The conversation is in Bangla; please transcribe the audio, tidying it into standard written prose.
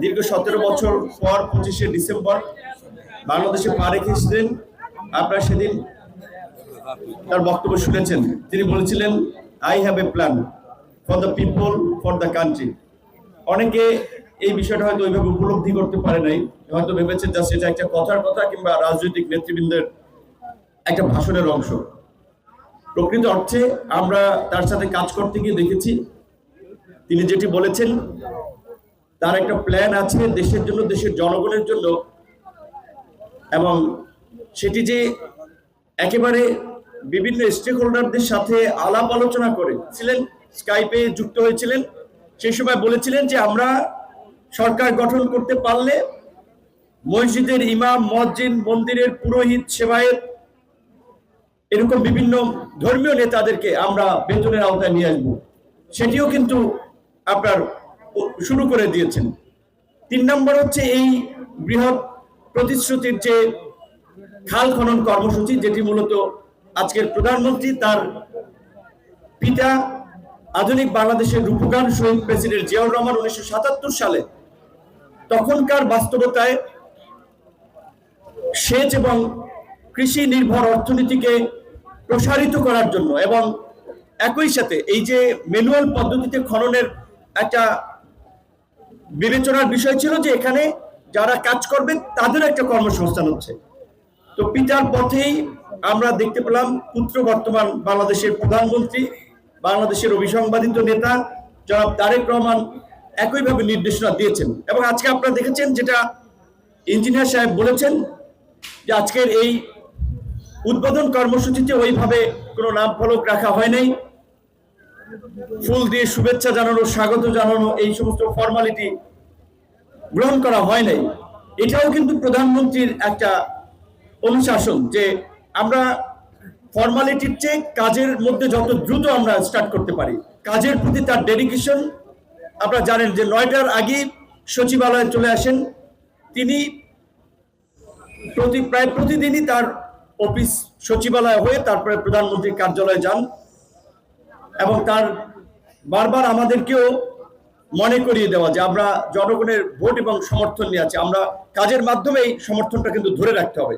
দীর্ঘ 17 বছর পর 25শে ডিসেম্বর বাংলাদেশে পা রেখেছিলেন। আপনারা সেদিন তার বক্তব্য শুনেছেন। তিনি বলেছিলেন, I have a plan for the people, for the country. অনেকে এই বিষয়টা হয়তো ওইভাবে উপলব্ধি করতে পারে নাই, হয়তো ভেবেছেন যে সেটা একটা কথার কথা কিংবা রাজনৈতিক নেতৃবৃন্দের একটা ভাষণের অংশ। প্রকৃত অর্থে আমরা তার সাথে কাজ করতে গিয়ে দেখেছি তিনি যেটি বলেছেন তার একটা প্ল্যান আছে দেশের জন্য, দেশের জনগণের জন্য, এবং সেটি যে একেবারে বিভিন্ন স্টেক হোল্ডারদের সাথে আলাপ আলোচনা করেছিলেন, স্কাইপে যুক্ত হয়েছিলেন। সেই সময় বলেছিলেন যে আমরা সরকার গঠন করতে পারলে মসজিদের ইমাম, মুয়াজ্জিন, মন্দিরের পুরোহিত, সেবায়েত, এরকম বিভিন্ন ধর্মীয় নেতাদেরকে আমরা বেতনের আওতায় নিয়ে আসবো। সেটিও কিন্তু আপনার শুরু করে দিয়েছেন। 3 নম্বর হচ্ছে এই বৃহৎ প্রতিশ্রুতির যে খাল খনন কর্মসূচি, যেটি মূলত আজকের প্রধানমন্ত্রী তার পিতা আধুনিক বাংলাদেশের রূপকার শহীদ প্রেসিডেন্ট জিয়াউর রহমান 1977 সালে তখনকার বাস্তবতায় সেচ এবং কৃষি নির্ভর অর্থনীতিকে প্রসারিত করার জন্য, এবং একই সাথে এই যে ম্যানুয়াল পদ্ধতিতে খননের একটা বিবেচনার বিষয় ছিল যে এখানে যারা কাজ করবে তাদের একটা কর্মসংস্থান হচ্ছে। তো পিতার পথেই আমরা দেখতে পেলাম পুত্র বর্তমান বাংলাদেশের প্রধানমন্ত্রী, বাংলাদেশের অবিসংবাদিত নেতা জনাব তারেক রহমান একইভাবে নির্দেশনা দিয়েছেন। এবং আজকে আপনারা দেখেছেন যেটা ইঞ্জিনিয়ার সাহেব বলেছেন যে আজকের এই উদ্বোধন কর্মসূচিতে ওইভাবে কোনো নাম ফলক রাখা হয় নাই, ফুল দিয়ে শুভেচ্ছা জানানো, স্বাগত জানানো, এই সমস্ত ফর্মালিটি গ্রহণ করা হয় নাই। এটাও কিন্তু প্রধানমন্ত্রীর একটা অনুশাসন যে আমরা ফর্মালিটির চেয়ে কাজের মধ্যে যত দ্রুত আমরা স্টার্ট করতে পারি, কাজের প্রতি তার ডেডিকেশন। আপনারা জানেন যে 9টার আগে সচিবালয়ে চলে আসেন তিনি। প্রায় প্রতিদিনই তার অফিস সচিবালয় হয়ে তারপরে প্রধানমন্ত্রীর কার্যালয়ে যান, এবং তার বারবার আমাদেরকেও মনে করিয়ে দেওয়া যে আমরা জনগণের ভোট এবং সমর্থন নিয়ে আছি, আমরা কাজের মাধ্যমে এই সমর্থনটা কিন্তু ধরে রাখতে হবে।